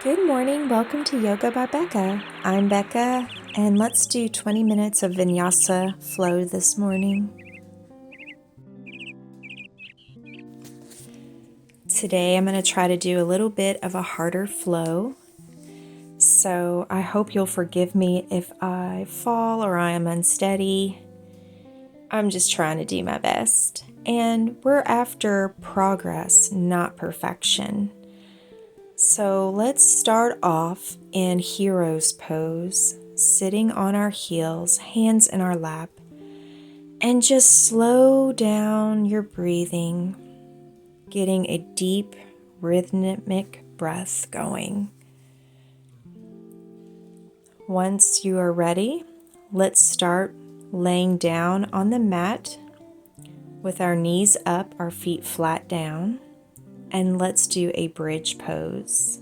Good morning, welcome to Yoga by Beka. I'm Beka, and let's do 20 minutes of vinyasa flow this morning. Today I'm going to try to do a little bit of a harder flow, so I hope you'll forgive me if I fall or I am unsteady. I'm just trying to do my best, and we're after progress, not perfection. So let's start off in hero's pose, sitting on our heels, hands in our lap, and just slow down your breathing, getting a deep rhythmic breath going. Once you are ready, let's start laying down on the mat with our knees up, our feet flat down. And let's do a bridge pose.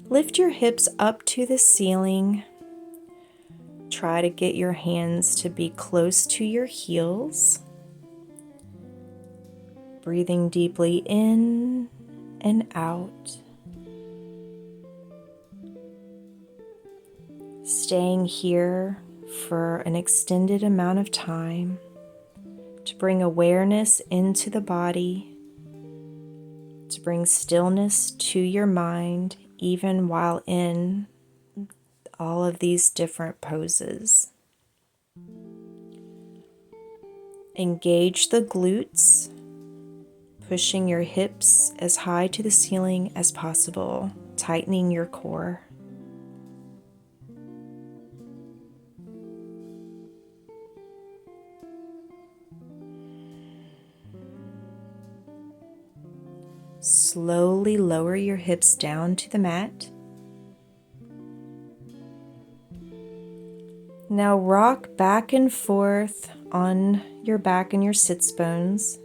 Lift your hips up to the ceiling. Try to get your hands to be close to your heels. Breathing deeply in and out. Staying here for an extended amount of time to bring awareness into the body, to bring stillness to your mind, even while in all of these different poses. Engage the glutes, pushing your hips as high to the ceiling as possible, tightening your core. Slowly lower your hips down to the mat. Now rock back and forth on your back and your sits bones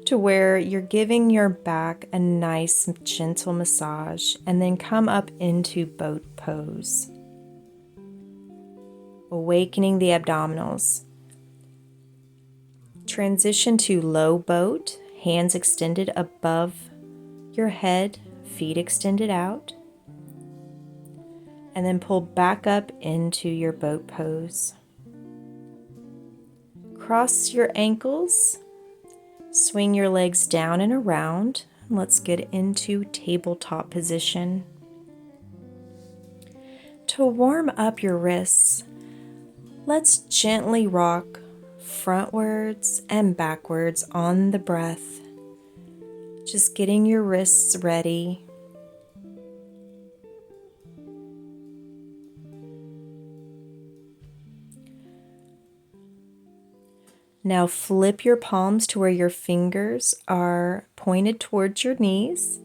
to where you're giving your back a nice gentle massage, and then come up into boat pose. Awakening the abdominals. Transition to low boat. Hands extended above your head, feet extended out, and then pull back up into your boat pose. Cross your ankles, swing your legs down and around. Let's get into tabletop position. To warm up your wrists, let's gently rock frontwards and backwards on the breath. Just getting your wrists ready. Now flip your palms to where your fingers are pointed towards your knees,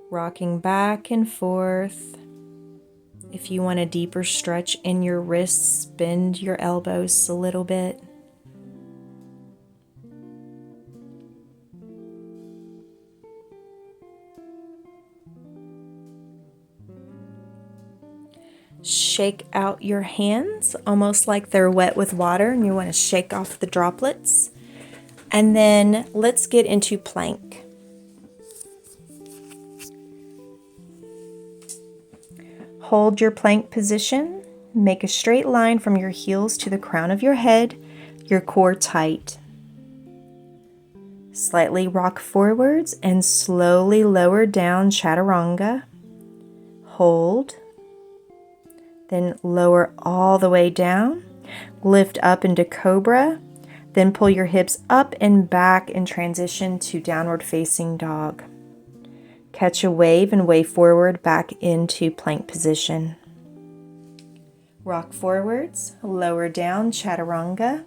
rocking back and forth. If you want a deeper stretch in your wrists, bend your elbows a little bit. Shake out your hands almost like they're wet with water and you want to shake off the droplets. And then let's get into plank. Hold your plank position. Make a straight line from your heels to the crown of your head, your core tight. Slightly rock forwards and slowly lower down chaturanga. Hold. Then lower all the way down. Lift up into cobra. Then pull your hips up and back and transition to downward facing dog. Catch a wave and wave forward back into plank position. Rock forwards, lower down chaturanga.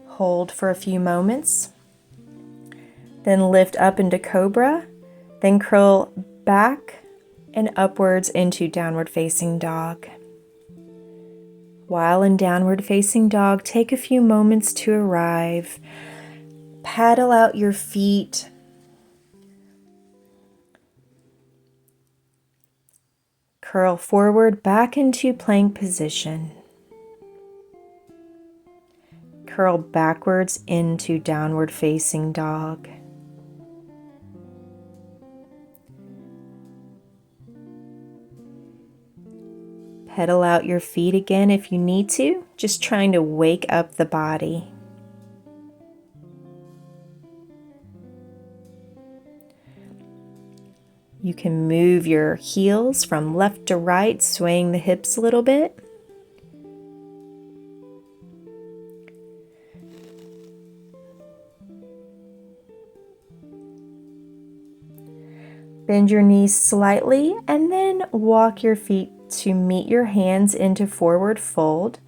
Hold for a few moments. Then lift up into cobra. Then curl back and upwards into downward facing dog. While in downward facing dog, take a few moments to arrive. Paddle out your feet. Curl forward back into plank position. Curl backwards into downward facing dog. Pedal out your feet again if you need to, just trying to wake up the body. You can move your heels from left to right, swaying the hips a little bit. Bend your knees slightly and then walk your feet to meet your hands into forward fold.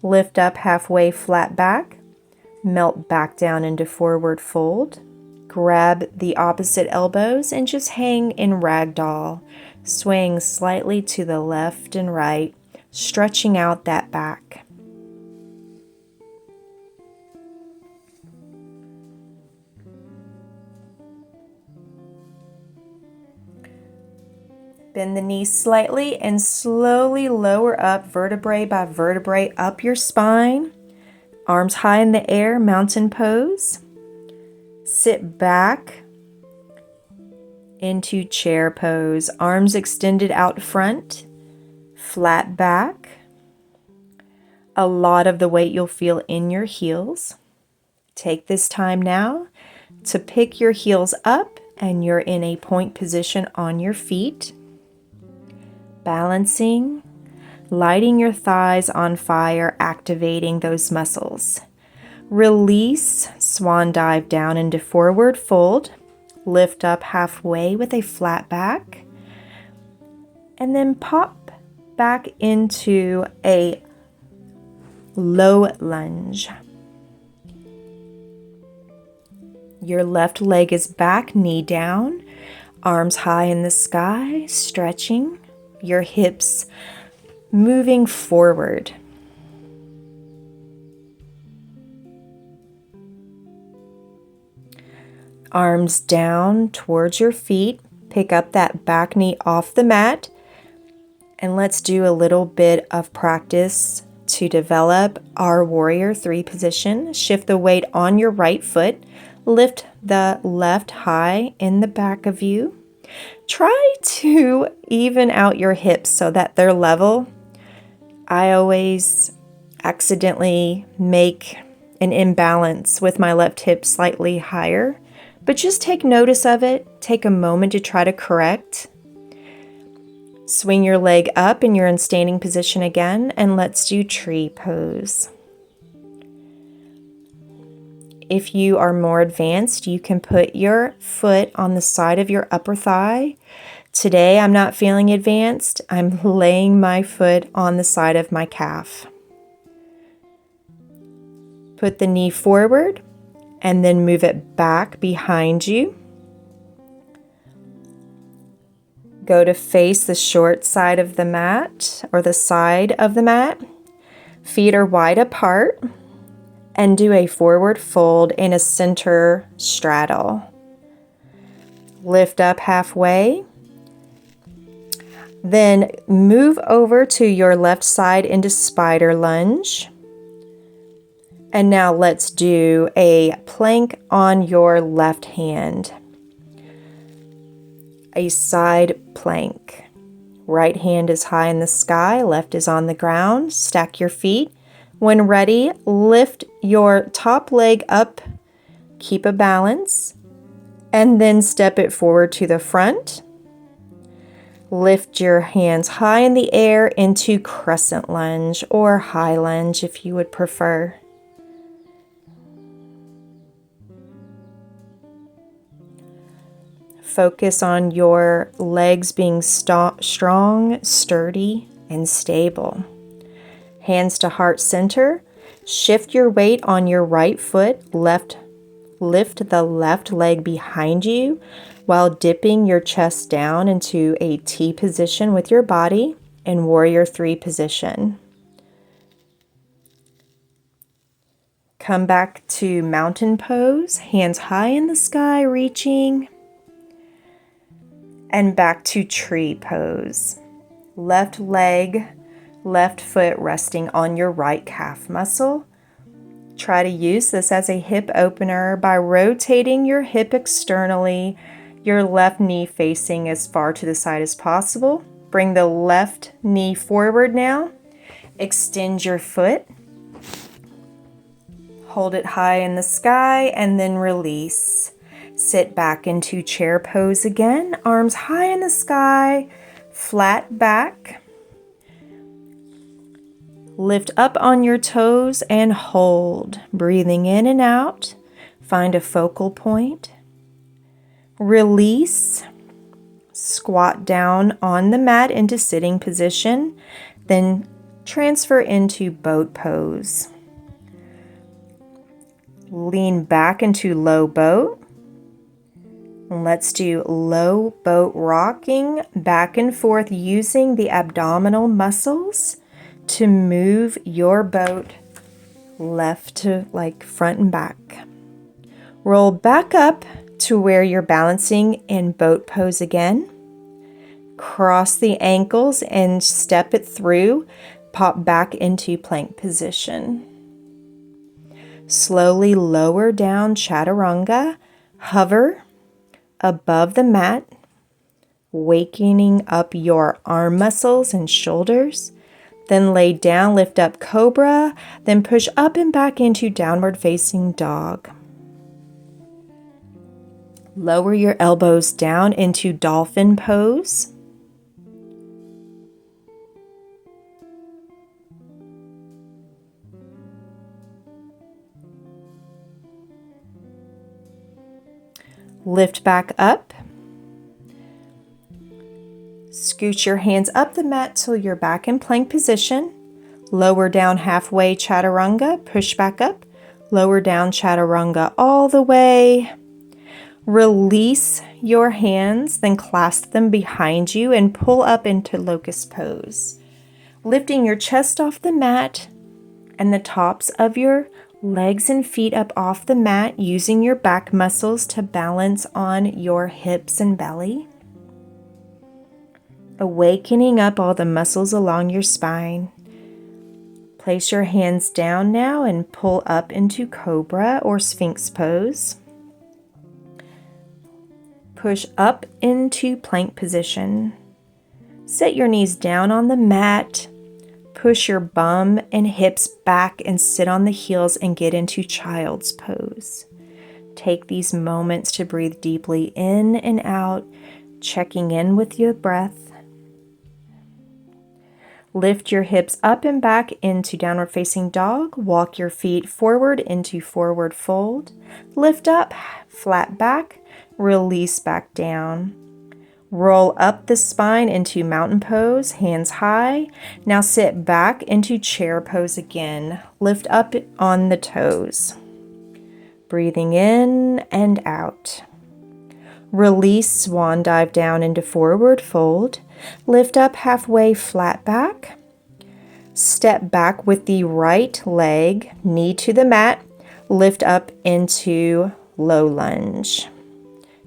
Lift up halfway, flat back. Melt back down into forward fold. Grab the opposite elbows and just hang in ragdoll, swaying slightly to the left and right, stretching out that back. Bend the knees slightly and slowly lower up vertebrae by vertebrae up your spine. Arms high in the air, mountain pose. Sit back into chair pose. Arms extended out front, flat back. A lot of the weight you'll feel in your heels. Take this time now to pick your heels up and you're in a point position on your feet. Balancing, lighting your thighs on fire, activating those muscles. Release, swan dive down into forward fold. Lift up halfway with a flat back. And then pop back into a low lunge. Your left leg is back, knee down, arms high in the sky, stretching. Your hips moving forward. Arms down towards your feet. Pick up that back knee off the mat. And let's do a little bit of practice to develop our warrior 3 position. Shift the weight on your right foot. Lift the left high in the back of you. Try to even out your hips so that they're level. I always accidentally make an imbalance with my left hip slightly higher, but just take notice of it. Take a moment to try to correct. Swing your leg up and you're in standing position again, and let's do tree pose. If you are more advanced, you can put your foot on the side of your upper thigh. Today, I'm not feeling advanced. I'm laying my foot on the side of my calf. Put the knee forward and then move it back behind you. Go to face the short side of the mat or the side of the mat. Feet are wide apart. And do a forward fold in a center straddle. Lift up halfway. Then move over to your left side into spider lunge. And now let's do a plank on your left hand. A side plank. Right hand is high in the sky, left is on the ground. Stack your feet. When ready, lift your top leg up, keep a balance, and then step it forward to the front. Lift your hands high in the air into crescent lunge or high lunge if you would prefer. Focus on your legs being strong, sturdy, and stable. Hands to heart center. Shift your weight on your right foot. Lift the left leg behind you while dipping your chest down into a T position with your body in warrior 3 position. Come back to mountain pose. Hands high in the sky, reaching. And back to tree pose. Left leg, left foot resting on your right calf muscle. Try to use this as a hip opener by rotating your hip externally, your left knee facing as far to the side as possible. Bring the left knee forward now. Extend your foot. Hold it high in the sky and then release. Sit back into chair pose again. Arms high in the sky, flat back. Lift up on your toes and hold. Breathing in and out. Find a focal point. Release. Squat down on the mat into sitting position. Then transfer into boat pose. Lean back into low boat. Let's do low boat rocking back and forth using the abdominal muscles to move your boat left to like front and back. Roll back up to where you're balancing in boat pose again. Cross the ankles and step it through. Pop back into plank position. Slowly lower down chaturanga. Hover above the mat, wakening up your arm muscles and shoulders. Then lay down, lift up cobra, then push up and back into downward facing dog. Lower your elbows down into dolphin pose. Lift back up. Scoot your hands up the mat till you're back in plank position. Lower down halfway chaturanga, push back up. Lower down chaturanga all the way. Release your hands, then clasp them behind you and pull up into locust pose. Lifting your chest off the mat and the tops of your legs and feet up off the mat, using your back muscles to balance on your hips and belly. Awakening up all the muscles along your spine. Place your hands down now and pull up into cobra or sphinx pose. Push up into plank position. Set your knees down on the mat. Push your bum and hips back and sit on the heels and get into child's pose. Take these moments to breathe deeply in and out, checking in with your breath. Lift your hips up and back into downward facing dog. Walk your feet forward into forward fold. Lift up, flat back, release back down. Roll up the spine into mountain pose, hands high. Now sit back into chair pose again. Lift up on the toes. Breathing in and out. Release, swan dive down into forward fold. Lift up halfway, flat back. Step back with the right leg, knee to the mat. Lift up into low lunge.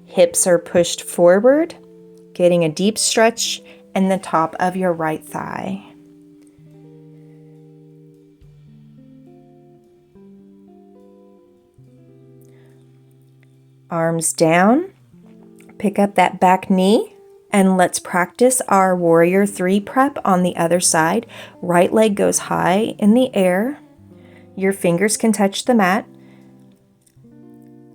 Hips are pushed forward. Getting a deep stretch in the top of your right thigh. Arms down. Pick up that back knee and let's practice our warrior 3 prep on the other side. Right leg goes high in the air. Your fingers can touch the mat.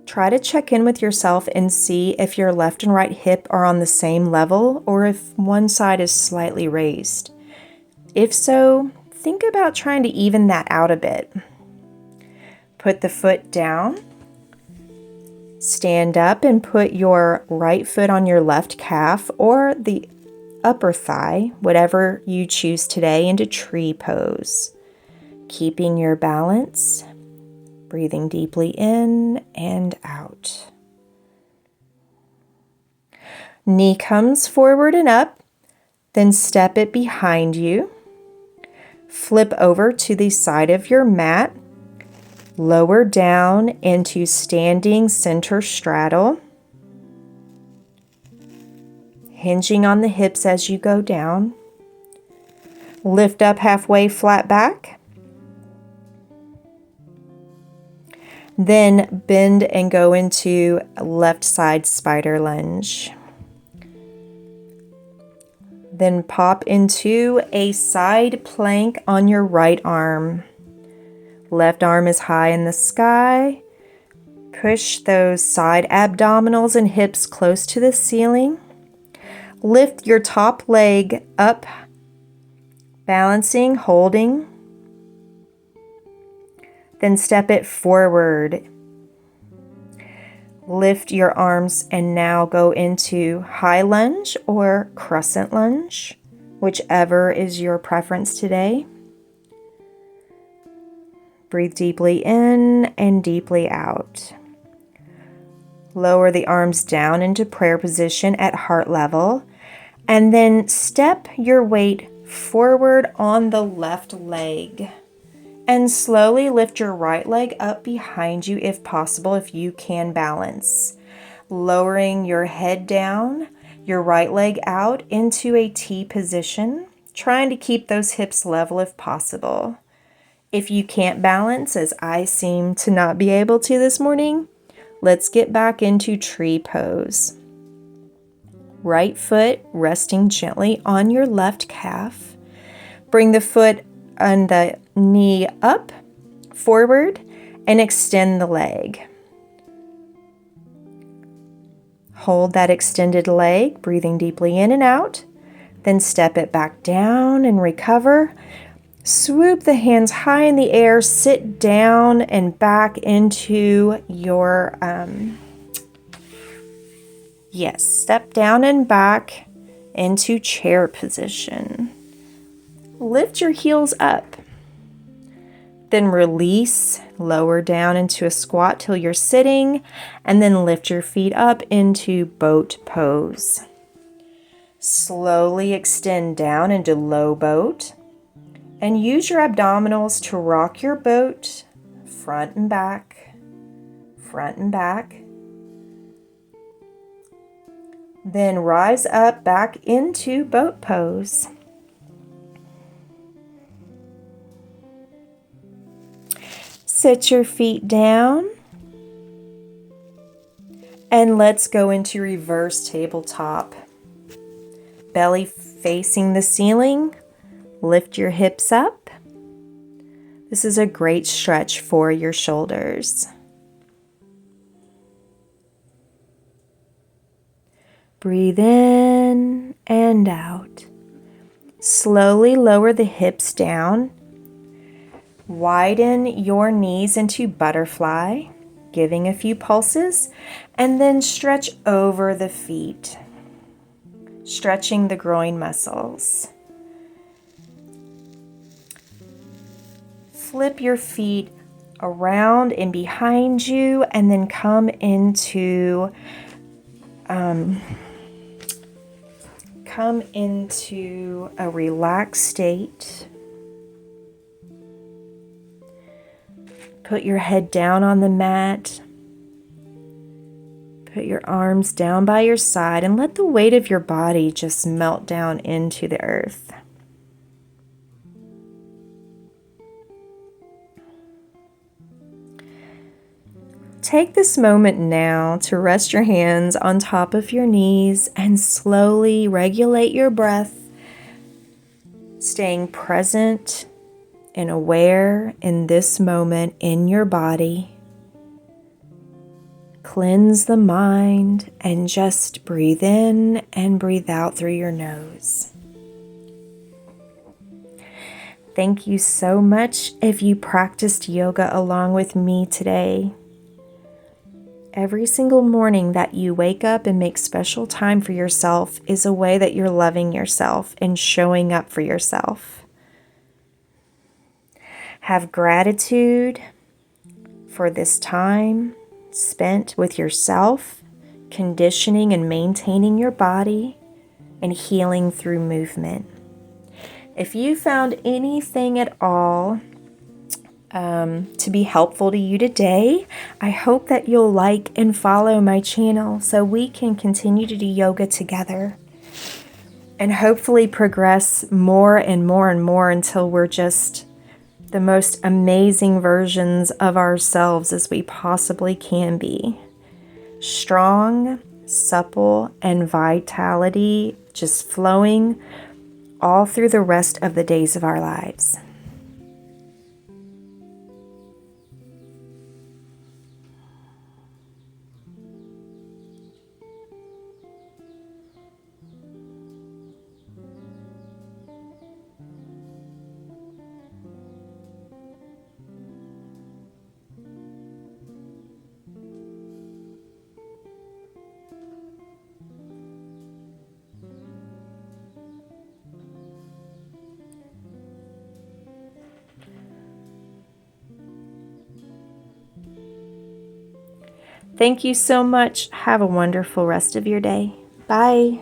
Try to check in with yourself and see if your left and right hip are on the same level or if one side is slightly raised. If so, think about trying to even that out a bit. Put the foot down. Stand up and put your right foot on your left calf or the upper thigh, whatever you choose today, into tree pose. Keeping your balance. Breathing deeply in and out. Knee comes forward and up, then step it behind you. Flip over to the side of your mat. Lower down into standing center straddle. Hinging on the hips as you go down. Lift up halfway, flat back. Then bend and go into left side spider lunge. Then pop into a side plank on your right arm. Left arm is high in the sky. Push those side abdominals and hips close to the ceiling. Lift your top leg up, balancing, holding. Then step it forward. Lift your arms and now go into high lunge or crescent lunge, whichever is your preference today. Breathe deeply in and deeply out. Lower the arms down into prayer position at heart level, and then step your weight forward on the left leg. And slowly lift your right leg up behind you if possible, if you can balance. Lowering your head down, your right leg out into a T position, trying to keep those hips level if possible. If you can't balance, as I seem to not be able to this morning, let's get back into tree pose. Right foot resting gently on your left calf. Bring the foot and the knee up, forward, and extend the leg. Hold that extended leg, breathing deeply in and out. Then step it back down and recover. Swoop the hands high in the air, sit down and back into your, step down and back into chair position. Lift your heels up. Then release, lower down into a squat till you're sitting, and then lift your feet up into boat pose. Slowly extend down into low boat, and use your abdominals to rock your boat front and back, front and back. Then rise up back into boat pose. Sit your feet down, and let's go into reverse tabletop. Belly facing the ceiling, lift your hips up. This is a great stretch for your shoulders. Breathe in and out. Slowly lower the hips down. Widen your knees into butterfly, giving a few pulses, and then stretch over the feet, stretching the groin muscles. Flip your feet around and behind you, and then come into a relaxed state. Put your head down on the mat. Put your arms down by your side and let the weight of your body just melt down into the earth. Take this moment now to rest your hands on top of your knees and slowly regulate your breath, staying present and aware in this moment in your body. Cleanse the mind and just breathe in and breathe out through your nose. Thank you so much if you practiced yoga along with me today. Every single morning that you wake up and make special time for yourself is a way that you're loving yourself and showing up for yourself. Have gratitude for this time spent with yourself, conditioning and maintaining your body, and healing through movement. If you found anything at all to be helpful to you today, I hope that you'll like and follow my channel so we can continue to do yoga together and hopefully progress more and more and more until we're just the most amazing versions of ourselves as we possibly can be. Strong, supple, and vitality just flowing all through the rest of the days of our lives. Thank you so much. Have a wonderful rest of your day. Bye.